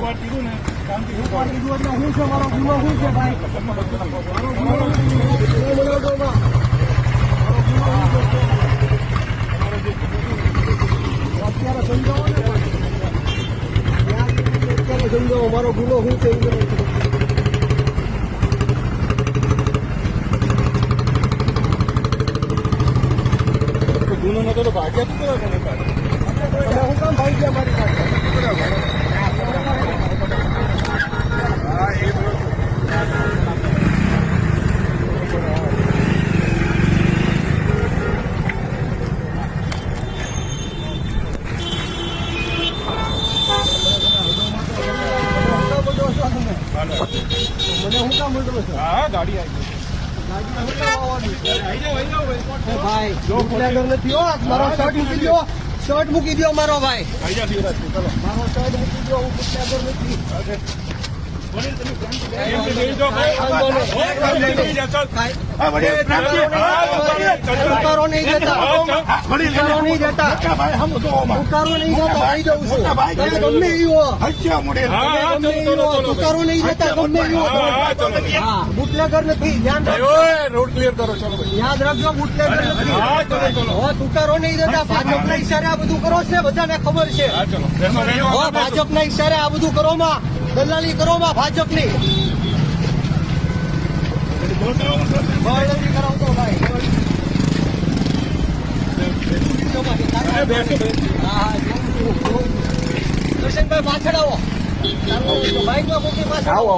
વાર કીધું ને શાંતિ એક વાર કીધું એટલે હું છે મારો ગુનો શું છે ભાઈ? મારો ગુનો અત્યારે સમજાવો ને અત્યારે સમજાવો મારો ગુનો શું છે? ગુનો નતો તો ભાગ્યા શું કરવા હું કામ ભાઈ ગયા મારી પાસે? હા એ મને હું કામ બોલતો છો? હા ગાડી આવી ભાઈ બુટલેગર નથી હો. મારો શર્ટ મૂકી દો, શર્ટ મૂકી દો મારો ભાઈ. આવી જા શિવરાજભાઈ ચલો મારો શર્ટ મૂકી દો, હું બુટલેગર નથી. ઉતારો નહીં દેતા, ઉતારો નહીં દેતા, ઉતારો નહીં દેતા. ભાઈ જવું છું તમે ગમે એ હો, ઉતારો નહીં દેતા ગમે એ હો. હા બુટલેગર નથી, ધ્યાન રાખજો. રોડ ક્લિયર કરો ચલો યાદ રાખજો બુટલેગર નથી. ઉતારો નહીં દેતા. ભાજપના ઈશારે આ બધું કરો છે, બધાને ખબર છે. ભાજપના ઈશારે આ બધું કરો માં, દલાલી કરો માં ભાજપની. બળદરી કરાવતો ભાઈ. દર્શનભાઈ પાછળ આવો, બાઈકમાં મૂકી પાછળ આવો.